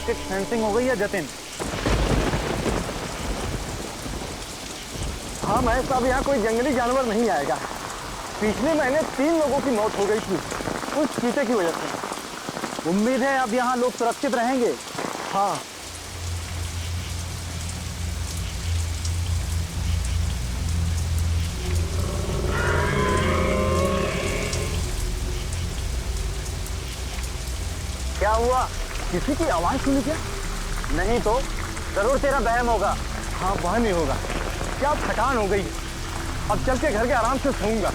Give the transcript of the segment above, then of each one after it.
Strict fencing हो गई है जतिन? हाँ महेश साहब, यहाँ कोई जंगली जानवर नहीं आएगा। पिछले महीने 3 लोगों की मौत हो गई थी उस चीते की वजह से। उम्मीद है अब यहाँ लोग सुरक्षित रहेंगे। हाँ। क्या हुआ? किसी की आवाज सुनी क्या? नहीं तो जरूर तेरा वहम होगा। हाँ, वह नहीं होगा। क्या थकान हो गई, अब चल के घर के आराम से सोऊंगा।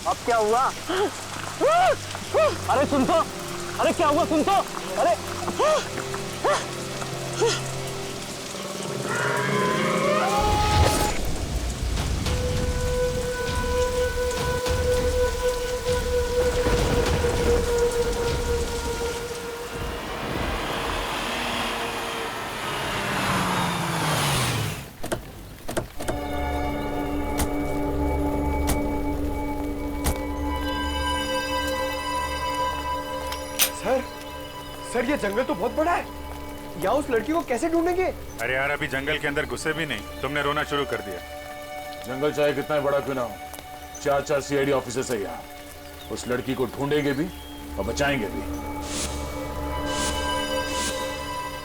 अब क्या हुआ? अरे सुन तो, अरे क्या हुआ सुन तो, अरे सर ये जंगल तो बहुत बड़ा है, यहाँ उस लड़की को कैसे ढूंढेंगे? अरे यार अभी जंगल के अंदर घुसे भी नहीं, तुमने रोना शुरू कर दिया। जंगल चाहे कितना बड़ा क्यों ना हो, 4 सीआईडी ऑफिसर्स है यहाँ। उस लड़की को ढूंढेंगे भी और बचाएंगे भी।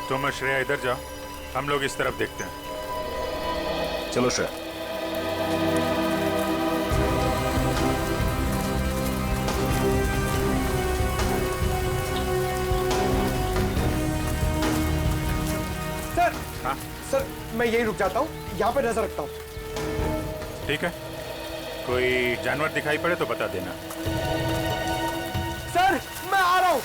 तुम और श्रेया इधर जाओ, हम लोग इस तरफ देखते हैं। चलो श्रेया। हाँ? सर मैं यही रुक जाता हूँ, यहाँ पे नजर रखता हूँ। ठीक है, कोई जानवर दिखाई पड़े तो बता देना। सर मैं आ रहा हूँ।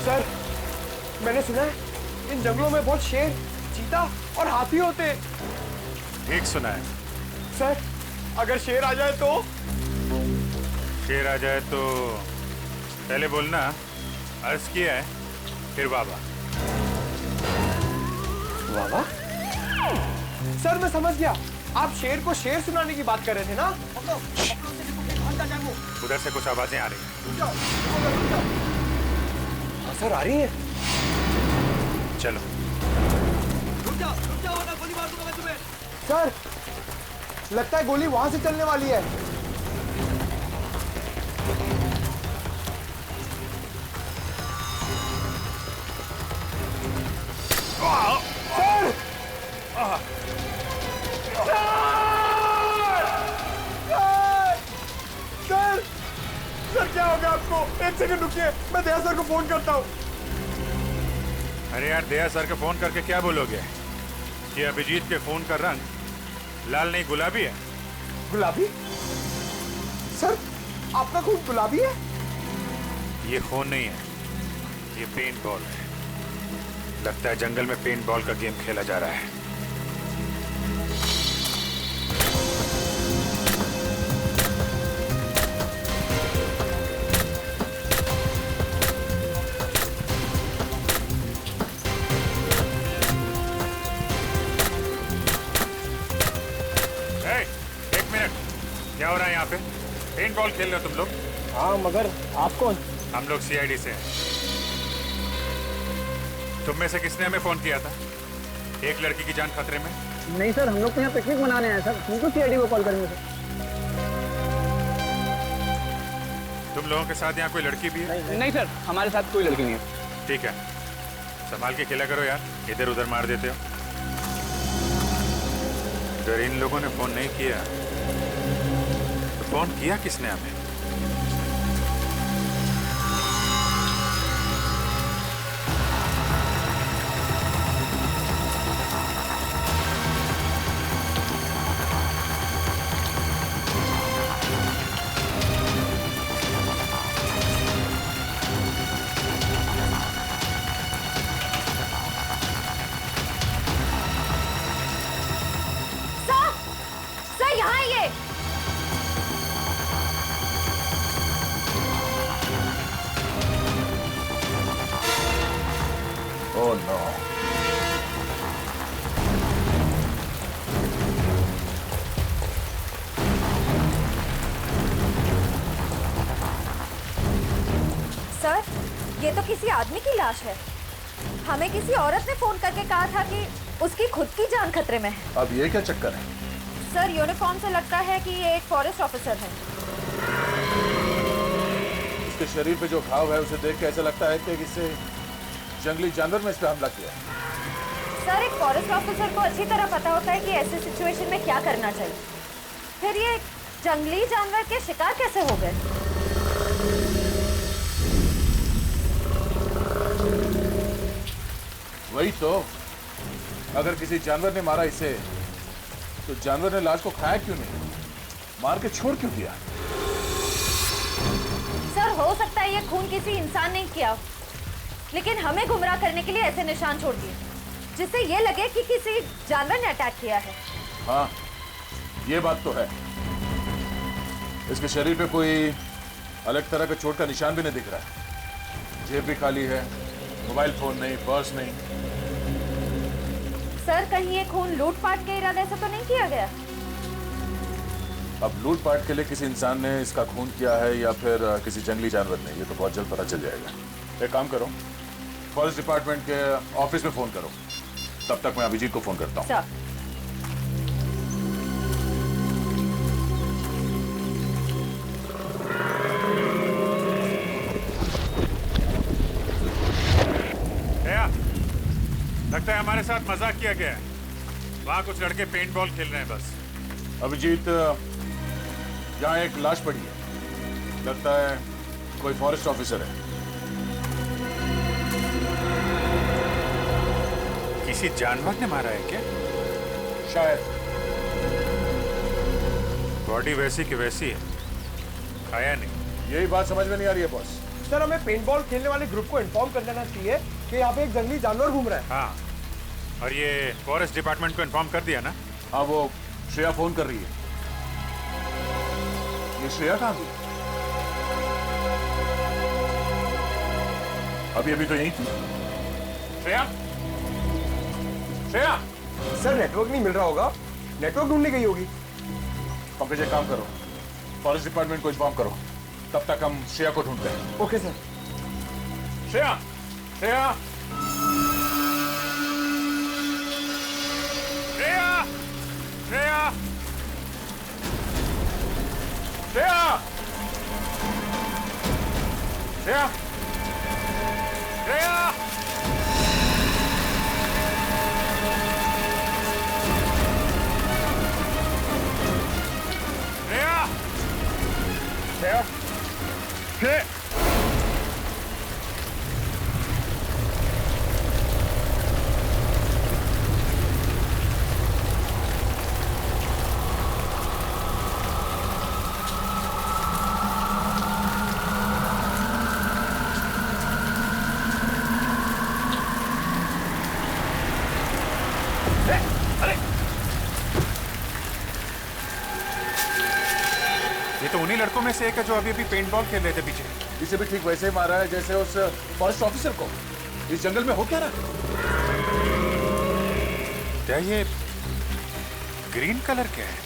सर मैंने सुना है इन जंगलों में बहुत शेर, चीता और हाथी होते हैं। ठीक सुना है। सर अगर शेर आ जाए तो? शेर आ जाए तो पहले बोलना अर्ज किया है, फिर बाबा। बाबा? सर मैं समझ गया, आप शेर को शेर सुनाने की बात कर रहे थे ना? उधर से कुछ आवाजें आ रही हैं। सर आ रही है। चलो। रुक जाओ वरना गोली मार दूंगा मैं तुम्हें। सर लगता है गोली वहां से चलने वाली है। सर! सर! सर क्या हो गया आपको? 1 सेकंड रुकिए, मैं दया सर को फोन करता हूँ। अरे यार दया सर को फोन करके क्या बोलोगे कि अभिजीत के फोन का रंग लाल नहीं गुलाबी है? गुलाबी? सर आपका खून गुलाबी है? ये खून नहीं है, ये पेंट बॉल है। लगता है जंगल में पेंट बॉल का गेम खेला जा रहा है। एक मिनट, क्या हो रहा है यहाँ पे? पेंट बॉल खेल रहे हो तुम लोग? हाँ, मगर आप कौन? हम लोग सीआईडी से हैं। तुम में से किसने हमें फोन किया था? एक लड़की की जान खतरे में। नहीं सर, हम लोग तो यहाँ पिकनिक मनाने आए सर, तुमको सीआईडी को कॉल करेंगे सर। तुम लोगों के साथ यहाँ कोई लड़की भी है? नहीं सर, हमारे साथ कोई लड़की नहीं है। ठीक है, संभाल के खेला करो यार, इधर उधर मार देते हो। अगर इन लोगों ने फोन नहीं किया तो फोन किया किसने हमें? Oh no. सर, ये तो किसी आदमी की लाश है। हमें किसी औरत ने फोन करके कहा था कि उसकी खुद की जान खतरे में है। अब ये क्या चक्कर है? सर, यूनिफॉर्म से लगता है कि ये एक फॉरेस्ट ऑफिसर है। उसके शरीर पे जो घाव है उसे देख के ऐसा लगता है कि किसी जंगली जानवर में इस पे हमला किया। सर, एक फॉरेस्ट ऑफिसर को अच्छी तरह पता होता है कि ऐसे सिचुएशन में क्या करना चाहिए। फिर ये जंगली जानवर के शिकार कैसे हो गए? वही तो, अगर किसी जानवर ने मारा इसे तो जानवर ने लाश को खाया क्यों नहीं, मार के छोड़ क्यों दिया? सर, हो सकता है ये खून किसी इंसान ने किया, लेकिन हमें गुमराह करने के लिए ऐसे निशान छोड़ दिए जिससे ये लगे कि किसी जानवर ने अटैक किया है। हाँ, ये बात तो है। इसके शरीर पे कोई अलग तरह का चोट का निशान भी नहीं दिख रहा है। जेब भी खाली है, मोबाइल फोन नहीं, पर्स नहीं। सर, कहीं ये खून लूटपाट के इरादे से तो नहीं किया गया? अब लूटपाट के लिए किसी इंसान ने इसका खून किया है या फिर किसी जंगली जानवर ने, ये तो बहुत जल्द पता चल जाएगा। एक काम करो, फॉरेस्ट डिपार्टमेंट के ऑफिस में फोन करो, तब तक मैं अभिजीत को फोन करता हूँ। सर, लगता है हमारे साथ मजाक किया गया है। वहां कुछ लड़के पेंट बॉल खेल रहे हैं बस। अभिजीत, यहाँ एक लाश पड़ी है, लगता है कोई फॉरेस्ट ऑफिसर है। किसी जानवर ने मारा है क्या? शायद। बॉडी वैसी की वैसी है, खाया नहीं। यही बात समझ में नहीं आ रही है बॉस। सर, हमें पेंटबॉल खेलने वाले ग्रुप को इन्फॉर्म कर देना चाहिए कि यहाँ पे एक जंगली जानवर घूम रहा है। हाँ, और ये फॉरेस्ट डिपार्टमेंट को इन्फॉर्म कर दिया ना? हाँ, वो श्रेया फोन कर रही है। ये श्रेया कहाँ गई? अभी अभी तो यही थी। श्रेया, श्रेया। सर, नेटवर्क नहीं मिल रहा होगा, नेटवर्क ढूंढने गई होगी। पंकज, एक काम करो, फॉरेस्ट डिपार्टमेंट को इन्फॉर्म करो, तब तक हम श्रेया को ढूंढते हैं। Okay sir. श्रेया, श्रेया, श्रेया, श्रेया, श्रेया, श्रेया, श्रेया। श्रेया, श्रेया। ये तो उन्हीं लड़कों में से एक है जो अभी अभी पेंट बॉल खेल रहे थे पीछे। इसे भी ठीक वैसे ही मारा है जैसे उस फॉरेस्ट ऑफिसर को। इस जंगल में हो क्या रहा? क्या ये ग्रीन कलर क्या है?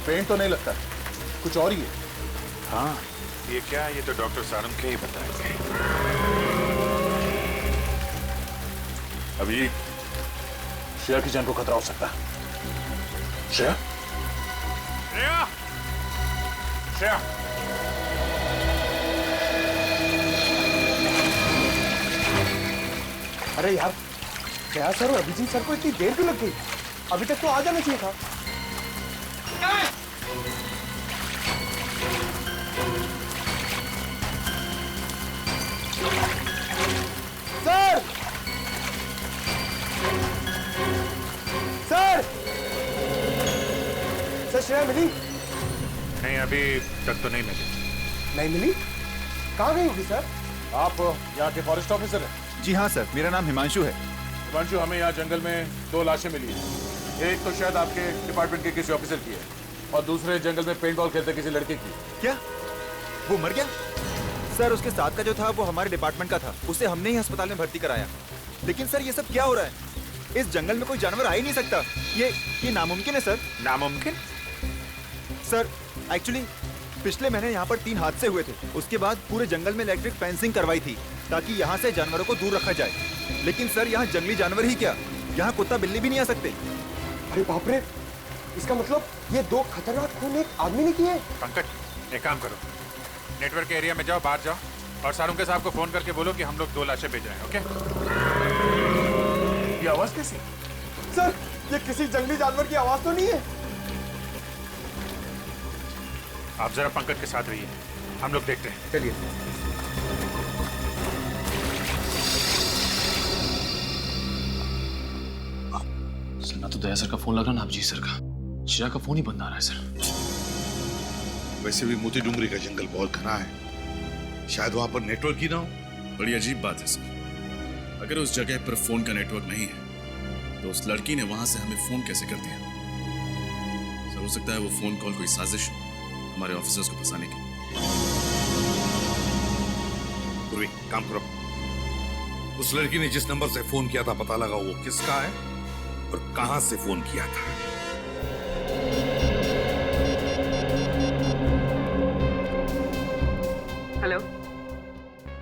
पेंट तो नहीं लगता, कुछ और ही है। हाँ, ये क्या है? ये तो डॉक्टर सारंग के ही बताएंगे। अभी श्रेया की जान को खतरा हो सकता है। श्रेया, श्रेया, श्रेया, अरे यार, श्रेया सर और अभिजीत सर को इतनी देर क्यों लग गई? अभी तक तो आ जाना चाहिए था। सर, सर, सर श्रेया मिली? नहीं, अभी तक तो नहीं मिली। नहीं मिली? कहाँ गई होगी सर? आप यहाँ के फॉरेस्ट ऑफिसर हैं? जी हाँ सर, मेरा नाम हिमांशु है। हिमांशु, हमें यहाँ जंगल में 2 लाशें मिली हैं। एक तो शायद आपके डिपार्टमेंट के किसी ऑफिसर की है और दूसरे जंगल में पेंट बॉल खेलते किसी लड़के की। क्या वो मर गया? सर उसके साथ का जो था वो हमारे डिपार्टमेंट का था, उसे हमने ही अस्पताल में भर्ती कराया। लेकिन सर ये सब क्या हो रहा है? इस जंगल में कोई जानवर आ ही नहीं सकता। ये नामुमकिन है सर। नामुमकिन? सर एक्चुअली पिछले महीने यहाँ पर 3 हादसे हुए थे। उसके बाद पूरे जंगल में इलेक्ट्रिक फेंसिंग करवाई थी ताकि यहाँ से जानवरों को दूर रखा जाए। लेकिन सर यहाँ जंगली जानवर ही क्या, यहाँ कुत्ता बिल्ली भी नहीं आ सकते। अरे बाप रे, इसका मतलब ये 2 खतरनाक खून एक आदमी ने किए। पंकज, एक काम करो, नेटवर्क के एरिया में जाओ, बाहर जाओ और सारुंके साहब को फोन करके बोलो कि हम लोग 2 लाशें भेज रहे हैं। ओके? ये आवाज कैसी? सर, ये किसी जंगली जानवर की आवाज तो नहीं है? आप जरा पंकज के साथ रहिए, हम लोग देखते हैं। चलिए। सर ना तो दया सर का फोन लग रहा ना अभिजीत सर का। श्रेया का फोन ही बंद आ रहा है सर। वैसे भी मोती डूंगरी का जंगल बहुत घना है, शायद वहां पर नेटवर्क ही ना हो। बड़ी अजीब बात है सर। अगर उस जगह पर फोन का नेटवर्क नहीं है तो उस लड़की ने वहां से हमें फोन कैसे कर दिया? सर हो सकता है वो फोन कॉल कोई साजिश हो हमारे ऑफिसर्स को फंसाने की। पूर्वी, काम करो, उस लड़की ने जिस नंबर से फोन किया था पता लगा वो किसका है और कहां से फोन किया था। हेलो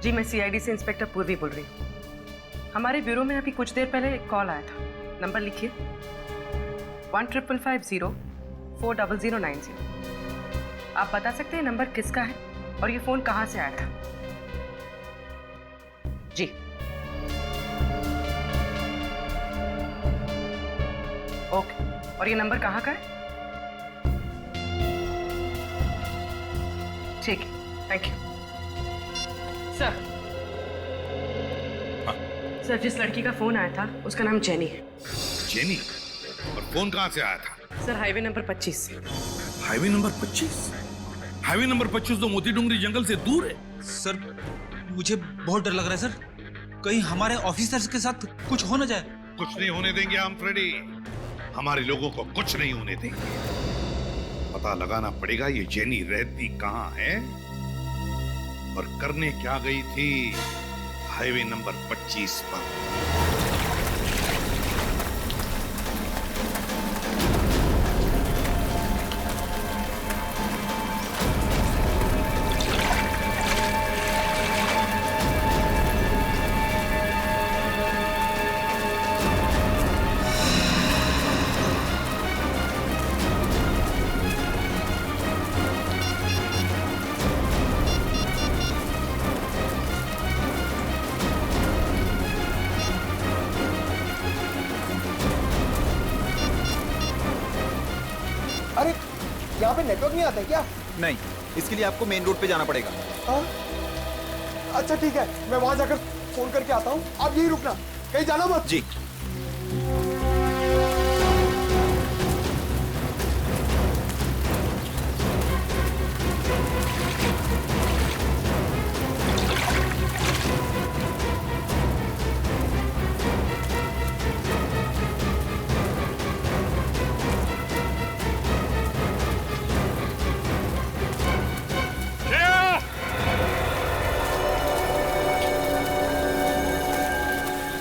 जी, मैं सीआईडी से इंस्पेक्टर पूर्वी बोल रही हूँ। हमारे ब्यूरो में अभी कुछ देर पहले एक कॉल आया था। नंबर लिखिए 1550 आप बता सकते हैं नंबर किसका है और ये फोन कहाँ से आया था? जी ओके, और ये नंबर कहाँ का है? ठीक है, थैंक यू सर। सर, जिस लड़की का फोन आया था उसका नाम जेनी है। जेनी? और फोन कहां से आया था? सर, हाईवे नंबर 25 से। Highway number 25? हाईवे नंबर 25 तो मोती डूंगरी जंगल से दूर है। सर, मुझे बहुत डर लग रहा है सर, कहीं हमारे ऑफिसर्स के साथ कुछ हो ना जाए। कुछ नहीं होने देंगे हम, फ्रेडी। हमारे लोगों को कुछ नहीं होने देंगे। पता लगाना पड़ेगा ये जेनी रहती कहाँ है और करने क्या गई थी हाईवे नंबर 25 पर। अरे, यहाँ पे नेटवर्क नहीं आता है क्या? नहीं, इसके लिए आपको मेन रोड पे जाना पड़ेगा। हाँ? अच्छा ठीक है, मैं वहां जाकर फोन करके आता हूँ। आप यही रुकना, कहीं जाना मत। जी।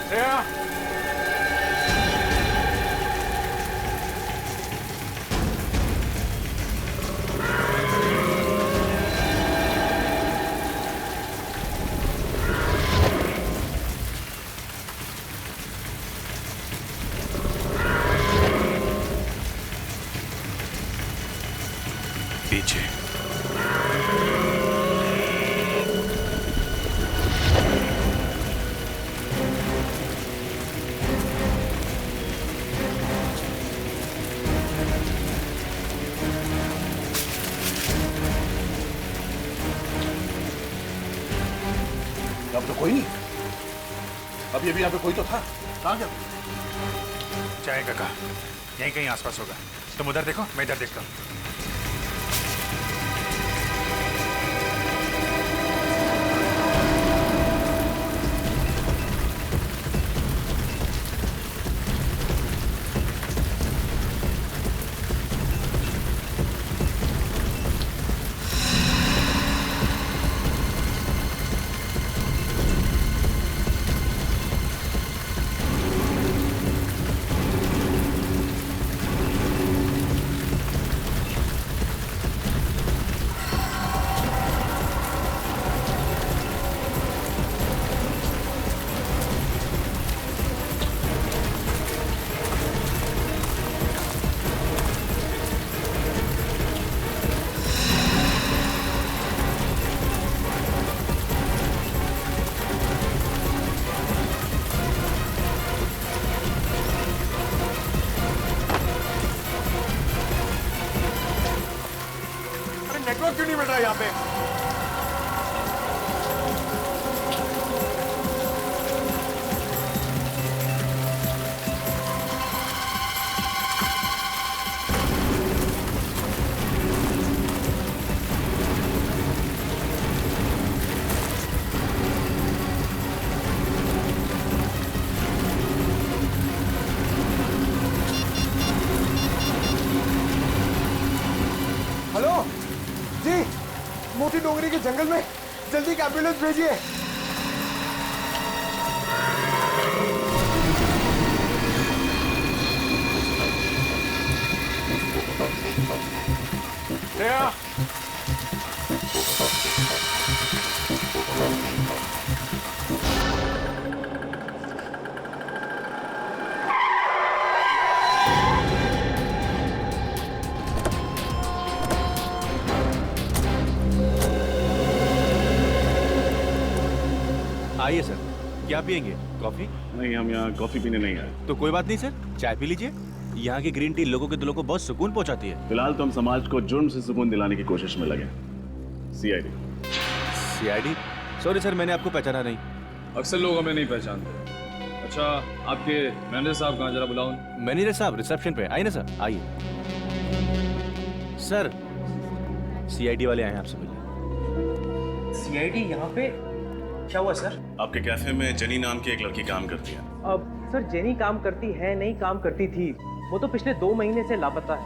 श्रेया! लीजिए। अब तो कोई नहीं। अब ये भी यहाँ पे कोई तो था। कहाँ गया? चाहे काका, यहीं कहीं आसपास होगा। तुम उधर देखो, मैं इधर देखता हूँ। नेटवर्क क्यों नहीं मिल रहा यहाँ पे? हेलो जी, मोती डोंगरी के जंगल में जल्दी एक एम्बुलेंस भेजिए। आइए सर, क्या पियेंगे? कॉफी? नहीं, हम यहाँ कॉफी पीने नहीं आए। तो कोई बात नहीं सर, चाय पी लीजिए। यहाँ की ग्रीन टी लोगों के दिलों को बहुत सुकून पहुंचाती है। फिलहाल तो हम समाज को जुर्म से सुकून दिलाने की कोशिश में लगे। सीआईडी। सीआईडी? सॉरी सर, मैंने आपको पहचाना नहीं। अक्सर लोग हमें नहीं पहचानते। अच्छा, आपके मैनेजर साहब कहाँ, जरा बुलाओ। मैनेजर साहब रिसेप्शन पे। आइए ना सर, आइए। सर, सीआईडी वाले आए हैं आपसे मिलने। सीआईडी यहाँ पे? क्या हुआ सर? आपके कैफे में जेनी नाम की एक लड़की काम करती है। अब सर, जेनी काम करती है नहीं, काम करती थी। वो तो पिछले 2 महीने से लापता है।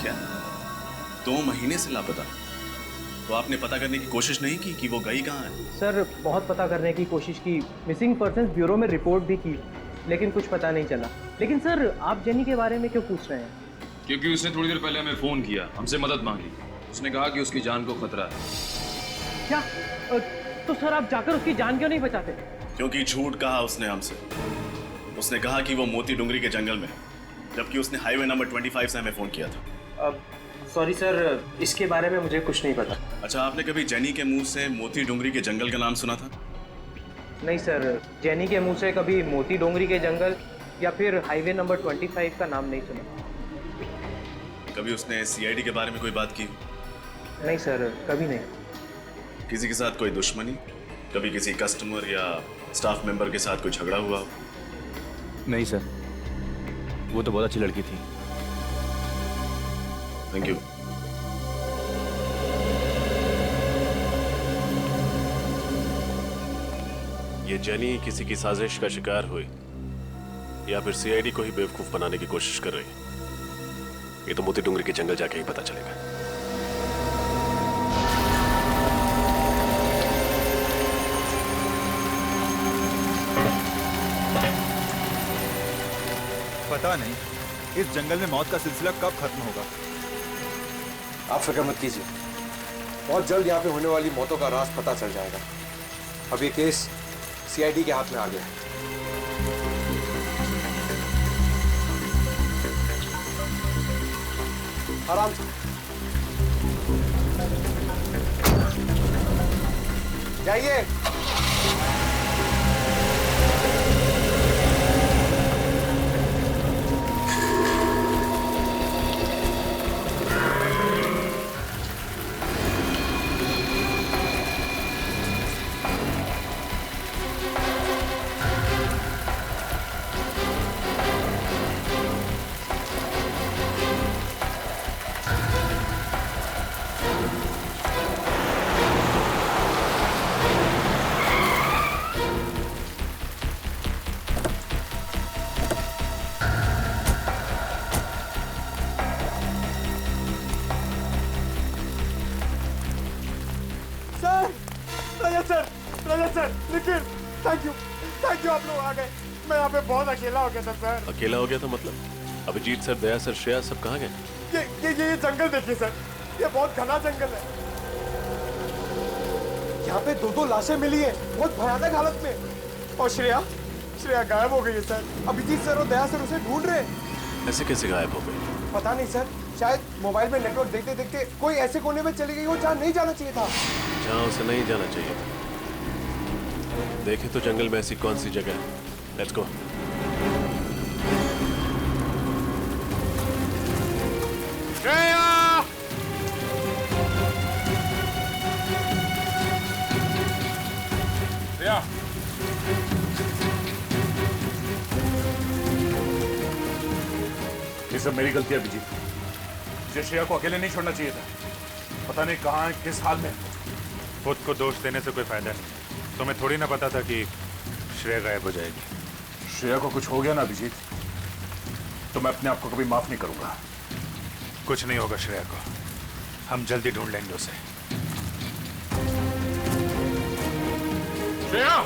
क्या? 2 महीने से लापता? तो आपने पता करने की कोशिश नहीं की कि वो गई कहाँ है? सर, बहुत पता करने की कोशिश की, मिसिंग पर्सन्स ब्यूरो में रिपोर्ट भी की, लेकिन कुछ पता नहीं चला। लेकिन सर, आप जेनी के बारे में क्यों पूछ रहे हैं? क्योंकि उसने थोड़ी देर पहले हमें फोन किया, हमसे मदद मांगी। उसने कहा कि उसकी जान को खतरा है। क्या? तो सर, आप जाकर उसकी जान क्यों नहीं बचाते? क्योंकि झूठ कहा उसने हमसे। उसने कहा कि वो मोती डुंगरी के जंगल में, जबकि उसने हाईवे नंबर 25 से हमें फोन किया था। सॉरी सर, इसके बारे में मुझे कुछ नहीं पता। अच्छा, आपने कभी जेनी के मुंह से मोती डुंगरी के जंगल का नाम सुना था? नहीं सर, जेनी के मुंह से कभी मोती डोंगरी के जंगल या फिर हाईवे नंबर 25 का नाम नहीं सुना। कभी उसने सीआईडी के बारे में कोई बात की? नहीं सर, कभी नहीं। किसी के साथ कोई दुश्मनी? कभी किसी कस्टमर या स्टाफ मेंबर के साथ कोई झगड़ा हुआ? नहीं सर, वो तो बहुत अच्छी लड़की थी। Thank you. ये जेनी किसी की साजिश का शिकार हुई या फिर सीआईडी को ही बेवकूफ बनाने की कोशिश कर रही? ये तो मोती डुंगरी के जंगल जाके ही पता चलेगा। पता नहीं इस जंगल में मौत का सिलसिला कब खत्म होगा। आप फिक्र मत कीजिए, बहुत जल्द यहाँ पे होने वाली मौतों का राज पता चल जाएगा। अब ये केस सीआईडी के हाथ में आ गया है। आराम से जाइए। अकेला हो गया था मतलब? अभिजीत सर, दया सर, श्रेया सब कहाँ गए? ये जंगल देखिए सर, ये बहुत घना जंगल है। यहाँ पे दो लाशें मिली है, बहुत भयानक हालत में। और श्रेया गायब हो गई है सर। अभिजीत सर और दया सर उसे ढूंढ रहे हैं। ऐसे कैसे गायब हो गई? पता नहीं सर, शायद मोबाइल में नेटवर्क देखते देखते कोई ऐसे कोने में चली गई हो जहाँ नहीं जाना चाहिए था। जहाँ उसे नहीं जाना चाहिए था। देखे तो जंगल में ऐसी कौन सी जगह है? Let's go. ये सब मेरी गलती है अभिजीत। मुझे श्रेया को अकेले नहीं छोड़ना चाहिए था। पता नहीं कहाँ है, किस हाल में। खुद को दोष देने से कोई फायदा नहीं। तुम्हें थोड़ी ना पता था कि श्रेया गायब हो जाएगी। श्रेया को कुछ हो गया ना अभिजीत, तो मैं अपने आप को कभी माफ नहीं करूंगा। कुछ नहीं होगा श्रेया को, हम जल्दी ढूंढ लेंगे उसे। श्रेया!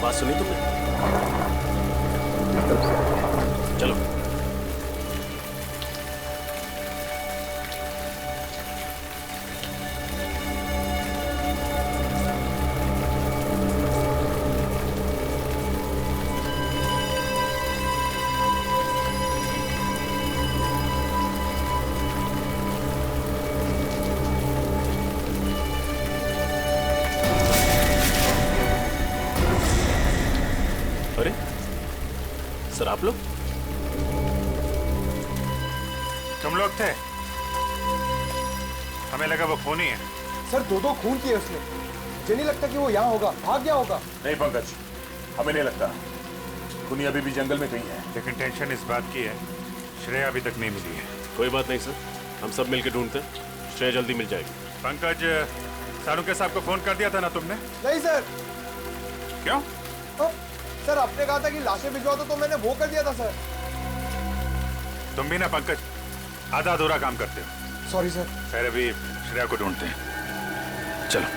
बात सुनी तुमने? चलो। अरे सर, आप लोग? तुम लोग थे? हमें लगा वो खूनी है। सर दो खून किए उसने। मुझे नहीं लगता कि वो यहाँ होगा, भाग गया होगा। नहीं पंकज, हमें नहीं लगता। खूनी अभी भी जंगल में कहीं है। लेकिन टेंशन इस बात की है, श्रेया अभी तक नहीं मिली है। कोई बात नहीं सर, हम सब मिलकर ढूंढते हैं, श्रेया जल्दी मिल जाएगी। पंकज, सारुके साहब को फोन कर दिया था ना तुमने? नहीं सर। क्यों? सर आपने कहा था कि लाशें भिजवा दो तो मैंने वो कर दिया था सर। तुम भी ना पंकज आधा अधूरा काम करते हो। Sorry sir. खैर अभी श्रेया को ढूंढते हैं, चलो।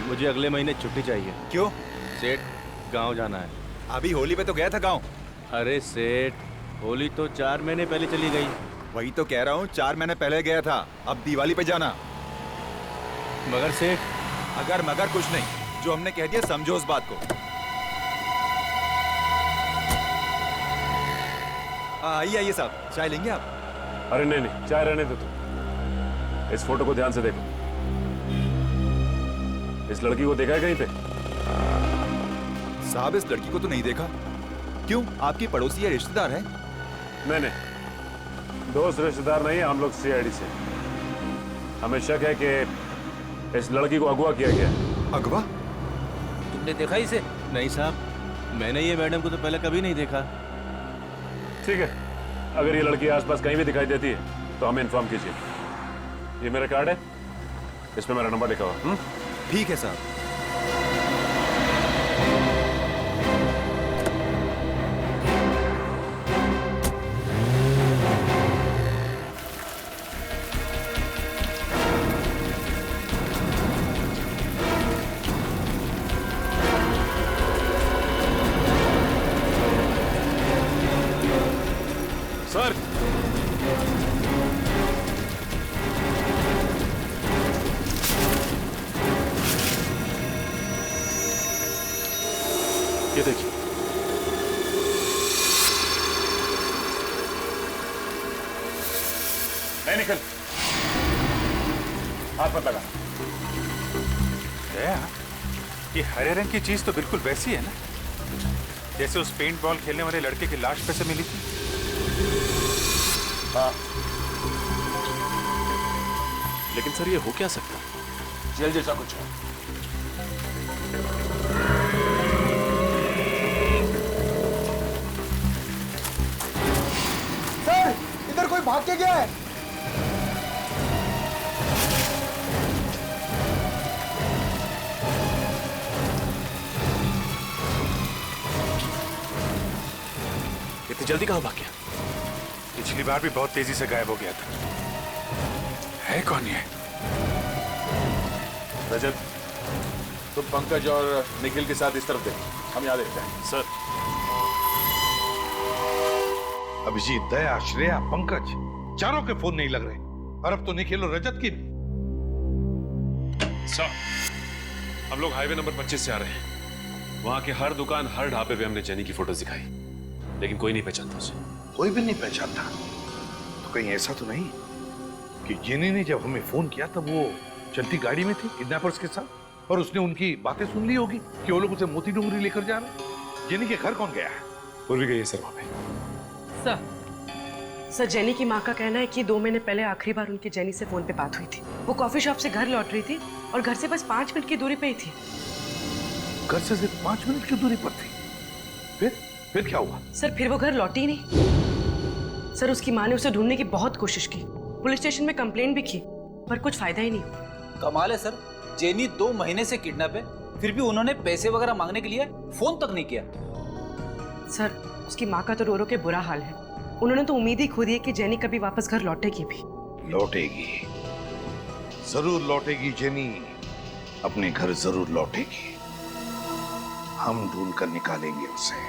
मुझे अगले महीने छुट्टी चाहिए। क्यों? सेठ, गांव जाना है। अभी होली पे तो गया था गांव। अरे सेठ, होली तो 4 महीने पहले चली गई। वही तो कह रहा हूँ, 4 महीने पहले गया था, अब दिवाली पे जाना। मगर सेठ, अगर मगर कुछ नहीं, जो हमने कह दिया समझो उस बात को। आइए आइए साहब, चाय लेंगे आप? अरे नहीं नहीं, चाय रहने दो तुम। इस फोटो को ध्यान से देखो। इस लड़की को देखा है कहीं पे? साहब इस लड़की को तो नहीं देखा। क्यों, आपकी पड़ोसी या रिश्तेदार है? नहीं नहीं, दोस्त रिश्तेदार नहीं, हम लोग सीआईडी से। हमें शक है कि इस लड़की को अगवा किया गया। अगवा? तुमने देखा इसे? नहीं साहब, मैंने ये मैडम को तो पहले कभी नहीं देखा। ठीक है, अगर ये लड़की आसपास कहीं भी दिखाई देती है तो हमें इन्फॉर्म कीजिए। ये मेरा कार्ड है, इसमें मेरा नंबर लिखा हुआ। ठीक है साहब। सर, ये देखिए, नहीं निकल, हाथ मत लगा। दया, ये हरे रंग की चीज तो बिल्कुल वैसी है ना जैसे उस पेंट बॉल खेलने वाले लड़के की लाश पे से मिली थी। हाँ, लेकिन सर ये हो क्या सकता? जेल जैसा कुछ है। सर इधर कोई भाग के गया है। इतनी जल्दी कहां भाग गया? पिछली बार भी बहुत तेजी से गायब हो गया था। है कौन ये? रजत, तुम पंकज और निखिल के साथ इस तरफ देखो, हम यहाँ देखते हैं। सर, अभिजीत, दया, श्रेया, पंकज, चारों के फोन नहीं लग रहे और अब तो निखिल और रजत की भी। सर, हम लोग हाईवे नंबर 25 से आ रहे हैं। वहां के हर दुकान, हर ढाबे पे हमने जेनी की फोटोज दिखाई, लेकिन कोई नहीं पहचानता उसे। कोई भी नहीं पहचानता। तो कहीं ऐसा तो नहीं कि जेनी ने जब हमें फोन किया तब वो चलती गाड़ी में थी किडनैपर्स के साथ और उसने उनकी बातें सुन ली होगी कि वो लोग उसे मोती डूंगरी लेकर जा रहे हैं। जेनी के घर कौन गया है? पूर्वी गई है सर वहां पे। सर जेनी की माँ का कहना है कि 2 महीने पहले आखिरी बार उनकी जेनी से फोन पे बात हुई थी। वो कॉफी शॉप से घर लौट रही थी और घर से बस 5 मिनट की दूरी पे ही थी। घर से सिर्फ 5 मिनट की दूरी पर थी। फिर क्या हुआ? सर फिर वो घर लौटी ही नहीं। सर उसकी माँ ने उसे ढूंढने की बहुत कोशिश की, पुलिस स्टेशन में कंप्लेंट भी की, पर कुछ फायदा ही नहीं हुआ। कमाल है सर, जेनी 2 महीने से किडनैप है, फिर भी उन्होंने पैसे वगैरह मांगने के लिए फोन तक नहीं किया। सर उसकी माँ का तो रो रो के बुरा हाल है। उन्होंने तो उम्मीद ही खो दी है कि जेनी कभी वापस घर लौटेगी भी। लौटेगी, जरूर लौटेगी। जेनी अपने घर जरूर लौटेगी। हम ढूंढ कर निकालेंगे उसे।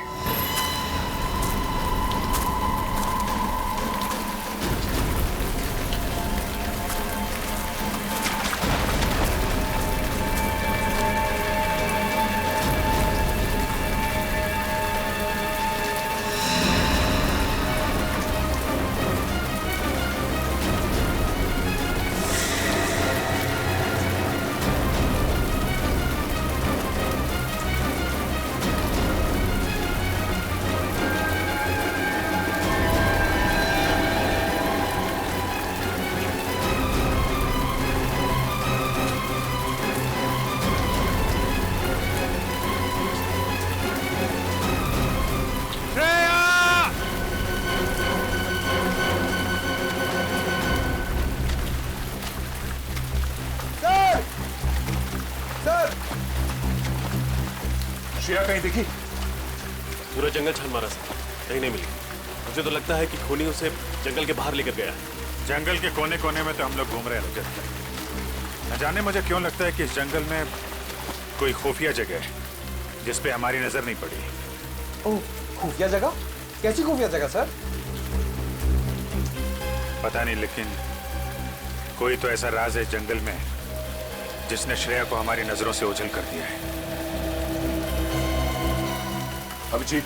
श्रेया कहीं दिखी? पूरा जंगल छान मारा सर, कहीं नहीं मिली। मुझे तो लगता है कि खूनी उसे जंगल के बाहर लेकर गया। जंगल के कोने कोने में तो हम लोग घूम रहे हैं रजत। न जाने मुझे क्यों लगता है कि इस जंगल में कोई खुफिया जगह है जिस पे हमारी नजर नहीं पड़ी। ओह, खुफिया जगह? कैसी खुफिया जगह सर? पता नहीं, लेकिन कोई तो ऐसा राज है जंगल में जिसने श्रेया को हमारी नजरों से ओझल कर दिया है। अभिजीत,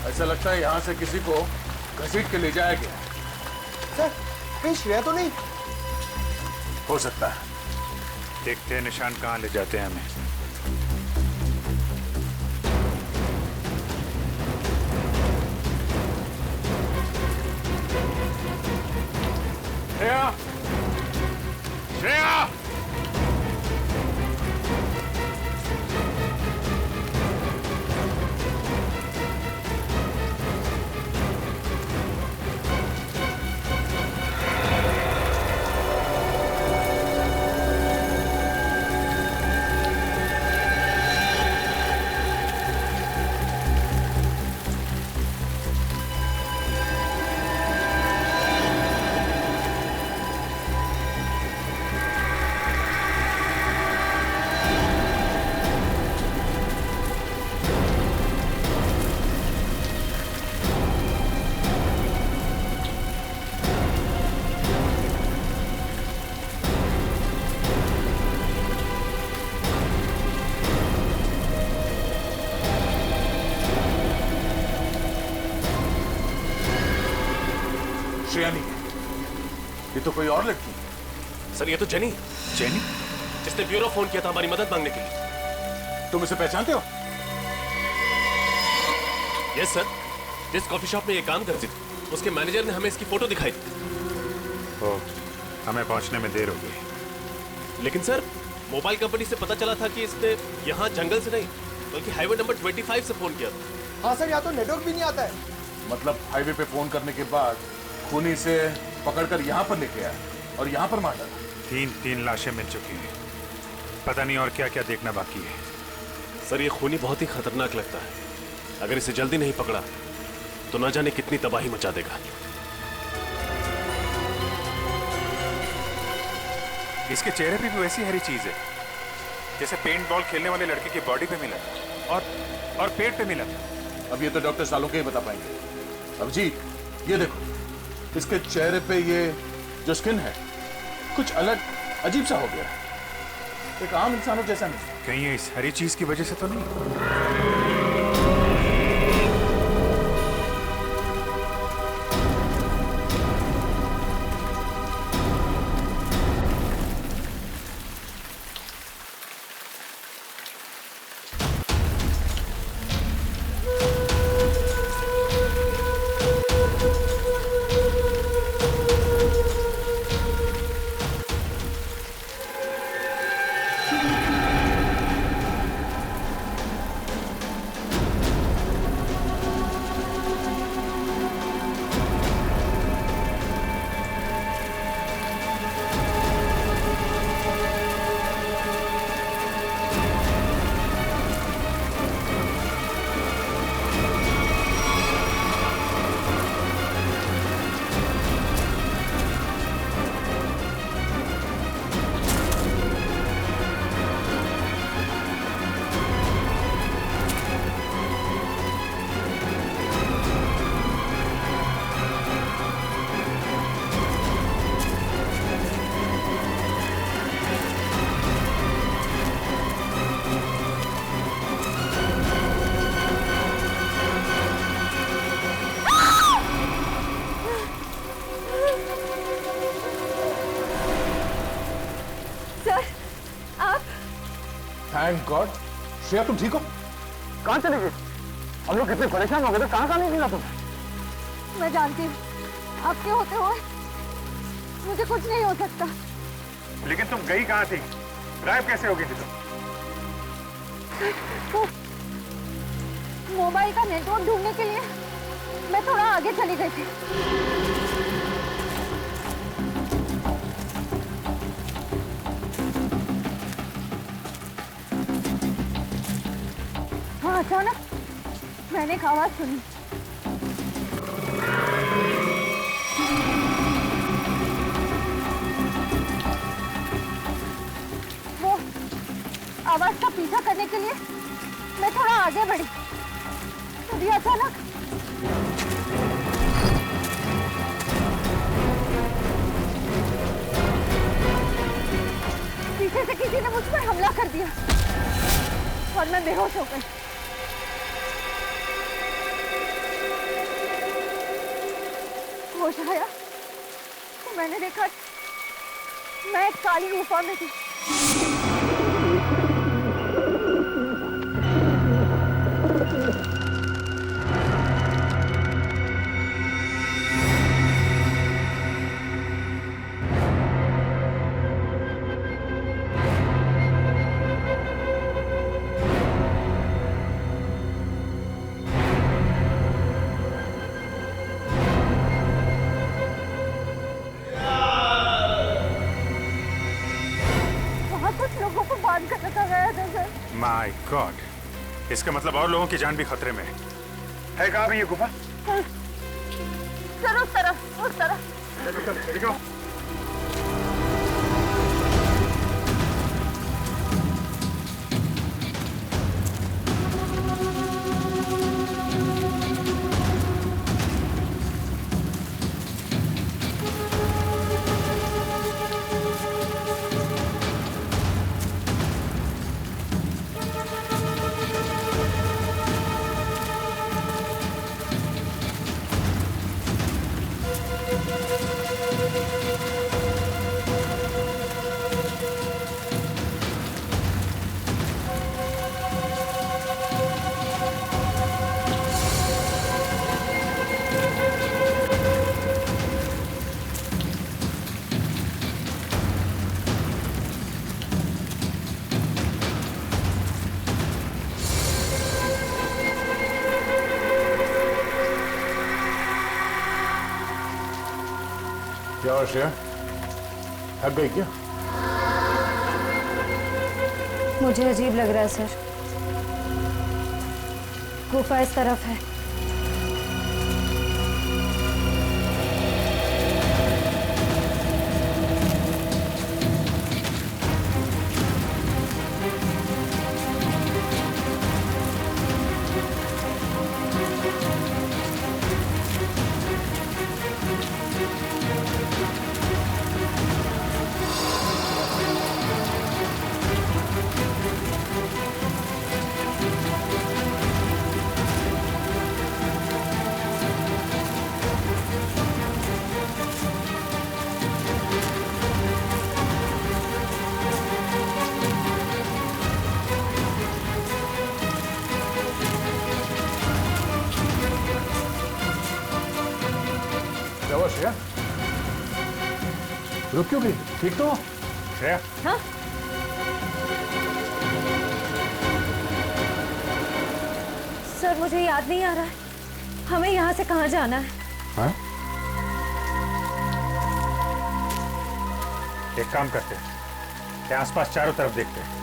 ऐसा लगता है यहां से किसी को घसीट के ले जाया गया। सर कहीं श्रेया तो नहीं? हो सकता है। देखते हैं निशान कहां ले जाते हैं हमें। श्रेया! श्रेया! श्रेया नहीं है, ये तो कोई और लड़की है। सर ये तो जेनी जिसने ब्यूरो फोन किया था हमारी मदद मांगने के लिए। तुम इसे पहचानते हो? यस सर, जिस कॉफी शॉप में ये काम करती थी उसके मैनेजर ने हमें इसकी फोटो दिखाई थी। ओ, हमें पहुंचने में देर हो गई। लेकिन सर मोबाइल कंपनी से पता चला था कि इसने यहाँ जंगल से नहीं बल्कि हाईवे नंबर 25 से फोन किया था। हाँ सर, यहाँ तो नेटवर्क भी नहीं आता है। मतलब हाईवे पे फोन करने के बाद खूनी से पकड़कर यहाँ पर लेके आया और यहाँ पर मार डाला। तीन लाशें मिल चुकी हैं, पता नहीं और क्या क्या देखना बाकी है। सर ये खूनी बहुत ही खतरनाक लगता है, अगर इसे जल्दी नहीं पकड़ा तो न जाने कितनी तबाही मचा देगा। इसके चेहरे पे भी वैसी हरी चीज है जैसे पेंट बॉल खेलने वाले लड़के की बॉडी पे मिला और पेट पे मिला। अब ये तो डॉक्टर सालों के ही बता पाएंगे। अभिजीत ये देखो, इसके चेहरे पे ये जो स्किन है कुछ अलग अजीब सा हो गया है, एक आम इंसानों जैसा नहीं। कहीं ये इस हरी चीज की वजह से तो नहीं? Thank God. श्रेया तुम ठीक हो? कहाँ चले गए? हम लोग कितने परेशान हो गए थे, कहाँ नहीं मिला तुम? मैं जानती हूँ आपके होते हुए मुझे कुछ नहीं हो सकता। लेकिन तुम गई कहाँ थी? गायब कैसे हो गई थी तुम? मोबाइल का नेटवर्क ढूंढने के लिए मैं थोड़ा आगे चली गई थी। हाँ, अचानक मैंने एक आवाज सुनी। वो आवाज का पीछा करने के लिए मैं थोड़ा आगे बढ़ी, तभी अचानक पीछे से किसी ने मुझ पर हमला कर दिया और मैं बेहोश हो गई। होश आया तो मैंने देखा मैं एक काली गुफा में थी। माय गॉड, इसका मतलब और लोगों की जान भी खतरे में है। कहाँ भी ये गुफा? सर उस तरफ। देखो। क्या हुआ श्रेया, थक गई क्या? मुझे अजीब लग रहा है सर। गुफा इस तरफ है। क्या हुआ श्रेया, रुक क्यों गई? ठीक तो हो? श्रेया, हाँ? सर मुझे याद नहीं आ रहा है हमें यहाँ से कहाँ जाना है। हाँ? एक काम करते हैं, आसपास चारों तरफ देखते हैं।